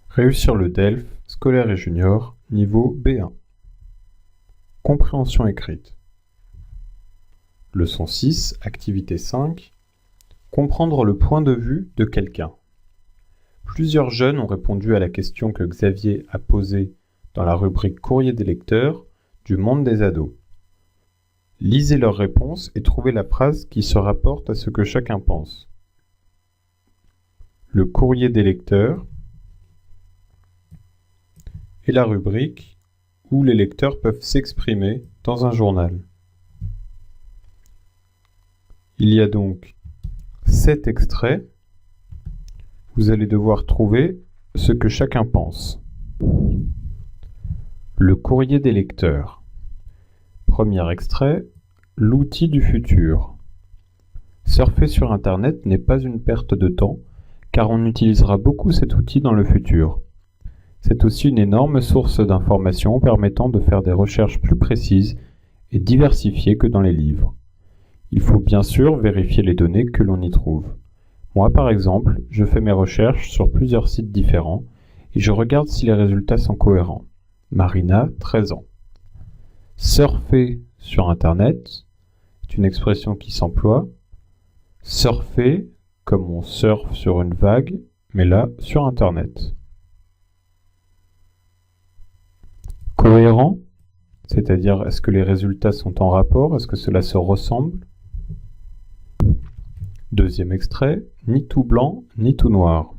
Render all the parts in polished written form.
Réussir le DELF, scolaire et junior, niveau B1. Compréhension écrite. Leçon 6, activité 5. Comprendre le point de vue de quelqu'un. Plusieurs jeunes ont répondu à la question que Xavier a posée dans la rubrique Courrier des lecteurs du monde des ados. Lisez leurs réponses et trouvez la phrase qui se rapporte à ce que chacun pense. Le courrier des lecteurs est la rubrique où les lecteurs peuvent s'exprimer dans un journal. Il y a donc 7 extraits. Vous allez devoir trouver ce que chacun pense. Le courrier des lecteurs. Premier extrait, l'outil du futur. Surfer sur Internet n'est pas une perte de temps, car on utilisera beaucoup cet outil dans le futur. C'est aussi une énorme source d'informations permettant de faire des recherches plus précises et diversifiées que dans les livres. Il faut bien sûr vérifier les données que l'on y trouve. Moi, par exemple, je fais mes recherches sur plusieurs sites différents et je regarde si les résultats sont cohérents. Marina, 13 ans. Surfer sur Internet est une expression qui s'emploie. Surfer, comme on surfe sur une vague, mais là, sur Internet. Cohérent, c'est-à-dire est-ce que les résultats sont en rapport, est-ce que cela se ressemble? Deuxième extrait, ni tout blanc, ni tout noir.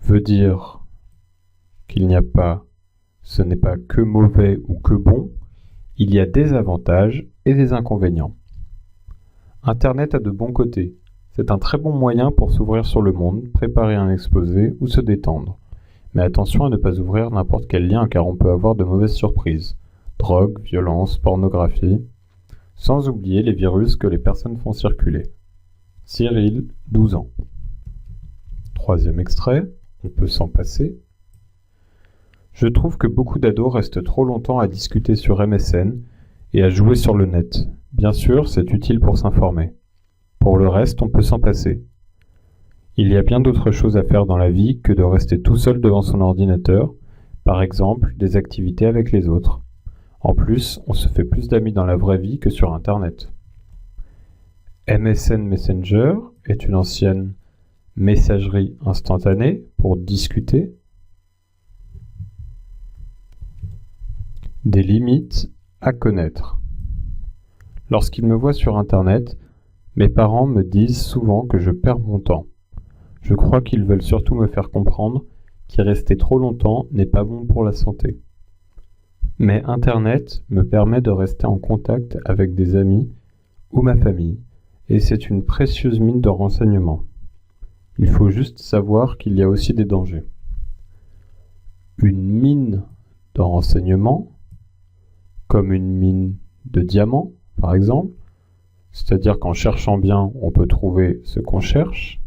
Veut dire qu'il n'y a pas, ce n'est pas que mauvais ou que bon, il y a des avantages et des inconvénients. Internet a de bons côtés. C'est un très bon moyen pour s'ouvrir sur le monde, préparer un exposé ou se détendre. Mais attention à ne pas ouvrir n'importe quel lien car on peut avoir de mauvaises surprises. Drogue, violence, pornographie. Sans oublier les virus que les personnes font circuler. Cyril, 12 ans. Troisième extrait, on peut s'en passer. Je trouve que beaucoup d'ados restent trop longtemps à discuter sur MSN et à jouer sur le net. Bien sûr, c'est utile pour s'informer. Pour le reste, on peut s'en passer. Il y a bien d'autres choses à faire dans la vie que de rester tout seul devant son ordinateur, par exemple des activités avec les autres. En plus, on se fait plus d'amis dans la vraie vie que sur Internet. MSN Messenger est une ancienne messagerie instantanée pour discuter. Des limites à connaître. Lorsqu'ils me voient sur Internet, mes parents me disent souvent que je perds mon temps. Je crois qu'ils veulent surtout me faire comprendre qu'y rester trop longtemps n'est pas bon pour la santé. Mais Internet me permet de rester en contact avec des amis ou ma famille, et c'est une précieuse mine de renseignements. Il faut juste savoir qu'il y a aussi des dangers. Une mine de renseignements, comme une mine de diamants, par exemple, c'est-à-dire qu'en cherchant bien, on peut trouver ce qu'on cherche.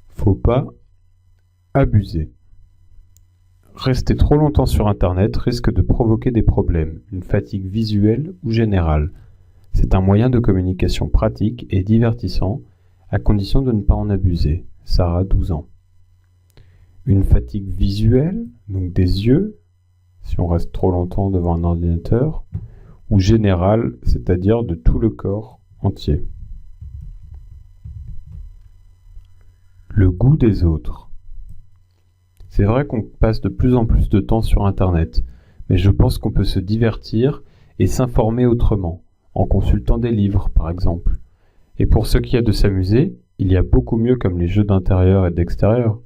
Faut pas abuser. Rester trop longtemps sur Internet risque de provoquer des problèmes, une fatigue visuelle ou générale. C'est un moyen de communication pratique et divertissant, à condition de ne pas en abuser. Sarah, 12 ans. Une fatigue visuelle, donc des yeux, si on reste trop longtemps devant un ordinateur, ou générale, c'est-à-dire de tout le corps entier. Le goût des autres. C'est vrai qu'on passe de plus en plus de temps sur Internet, mais je pense qu'on peut se divertir et s'informer autrement, en consultant des livres par exemple. Et pour ce qui est de s'amuser, il y a beaucoup mieux comme les jeux d'intérieur et d'extérieur,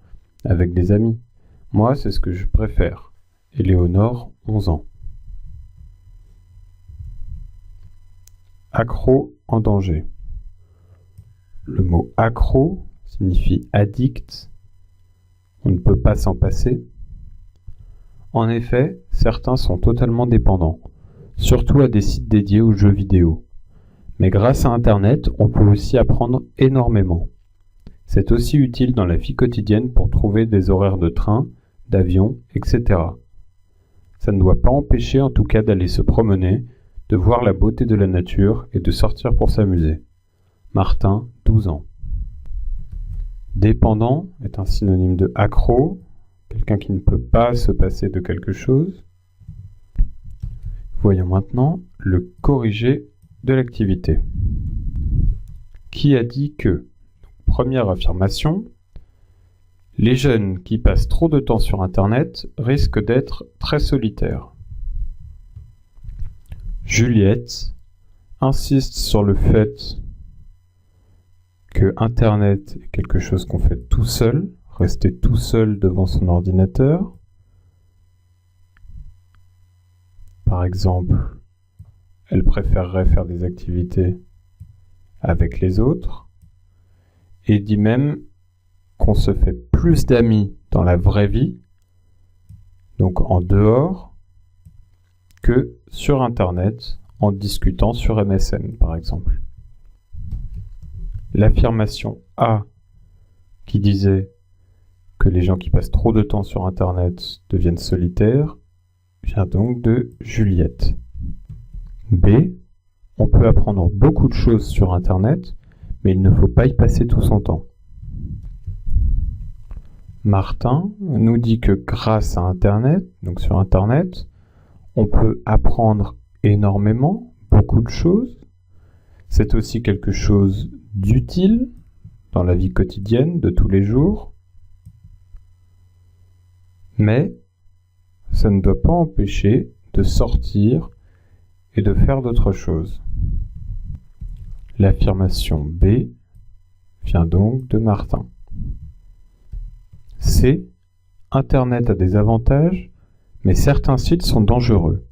avec des amis. Moi, c'est ce que je préfère. Éléonore, 11 ans. Accro en danger. Le mot accro signifie addict. On ne peut pas s'en passer. En effet, certains sont totalement dépendants, surtout à des sites dédiés aux jeux vidéo. Mais grâce à Internet, on peut aussi apprendre énormément. C'est aussi utile dans la vie quotidienne pour trouver des horaires de train, d'avion, etc. Ça ne doit pas empêcher en tout cas d'aller se promener, de voir la beauté de la nature et de sortir pour s'amuser. Martin, 12 ans. Dépendant est un synonyme de accro, quelqu'un qui ne peut pas se passer de quelque chose. Voyons maintenant le corrigé de l'activité. Qui a dit que? Première affirmation, les jeunes qui passent trop de temps sur Internet risquent d'être très solitaires. Juliette insiste sur le fait que Internet est quelque chose qu'on fait tout seul, rester tout seul devant son ordinateur. Par exemple, elle préférerait faire des activités avec les autres et dit même qu'on se fait plus d'amis dans la vraie vie, donc en dehors, que sur Internet en discutant sur MSN par exemple. L'affirmation A qui disait que les gens qui passent trop de temps sur Internet deviennent solitaires vient donc de Juliette. B, on peut apprendre beaucoup de choses sur Internet, mais il ne faut pas y passer tout son temps. Martin nous dit que grâce à Internet, donc sur Internet, on peut apprendre énormément, beaucoup de choses. C'est aussi quelque chose d'utile dans la vie quotidienne de tous les jours. Mais ça ne doit pas empêcher de sortir et de faire d'autres choses. L'affirmation B vient donc de Martin. C. Internet a des avantages, mais certains sites sont dangereux.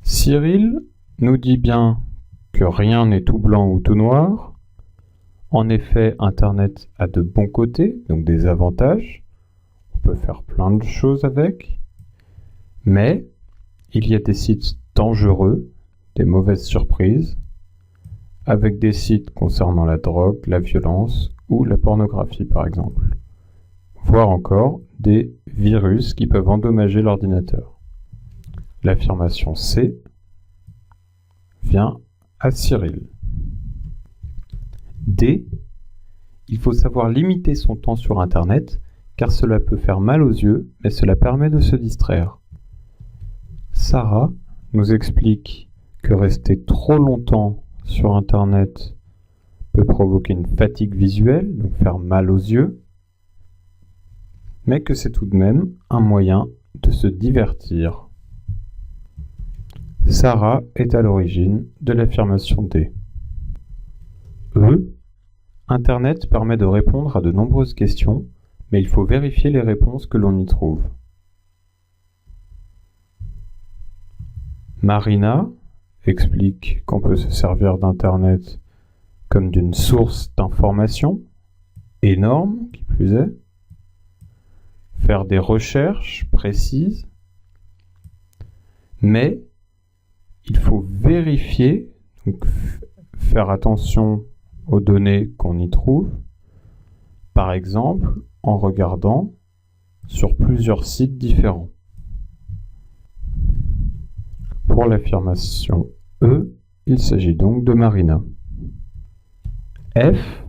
Cyril nous dit bien que rien n'est tout blanc ou tout noir. En effet, Internet a de bons côtés, donc des avantages. On peut faire plein de choses avec. Mais il y a des sites dangereux, des mauvaises surprises, avec des sites concernant la drogue, la violence ou la pornographie par exemple. Voire encore des virus qui peuvent endommager l'ordinateur. L'affirmation C vient à Cyril. D. Il faut savoir limiter son temps sur Internet car cela peut faire mal aux yeux, mais cela permet de se distraire. Sarah nous explique que rester trop longtemps sur Internet peut provoquer une fatigue visuelle, donc faire mal aux yeux, mais que c'est tout de même un moyen de se divertir. Sarah est à l'origine de l'affirmation D. E. Internet permet de répondre à de nombreuses questions, mais il faut vérifier les réponses que l'on y trouve. Marina explique qu'on peut se servir d'Internet comme d'une source d'information, énorme qui plus est, faire des recherches précises, mais il faut vérifier, donc faire attention aux données qu'on y trouve, par exemple en regardant sur plusieurs sites différents. Pour l'affirmation E, il s'agit donc de Marina. F,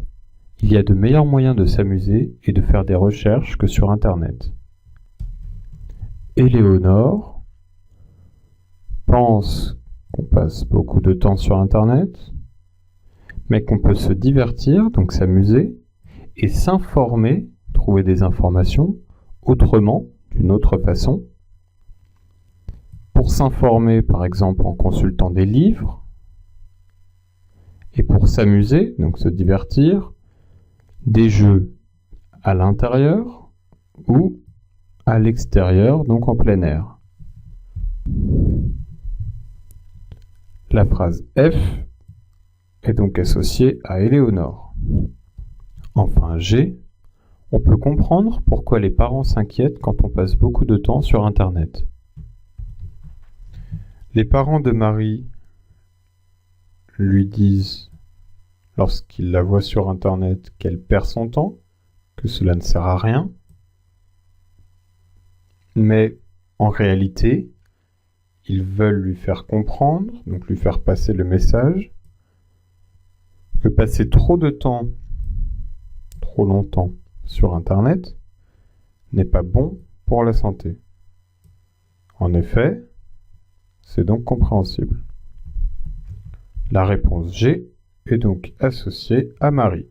il y a de meilleurs moyens de s'amuser et de faire des recherches que sur Internet. Éléonore pense qu'on passe beaucoup de temps sur Internet, mais qu'on peut se divertir, donc s'amuser, et s'informer, trouver des informations autrement, d'une autre façon. Pour s'informer, par exemple, en consultant des livres, et pour s'amuser, donc se divertir, des jeux à l'intérieur ou à l'extérieur, donc en plein air. La phrase F est donc associée à Éléonore. Enfin G, on peut comprendre pourquoi les parents s'inquiètent quand on passe beaucoup de temps sur Internet. Les parents de Marie lui disent, lorsqu'ils la voient sur Internet, qu'elle perd son temps, que cela ne sert à rien. Mais en réalité, ils veulent lui faire comprendre, donc lui faire passer le message, que passer trop de temps trop longtemps sur Internet n'est pas bon pour la santé. En effet, c'est donc compréhensible. La réponse G est donc associée à Marie.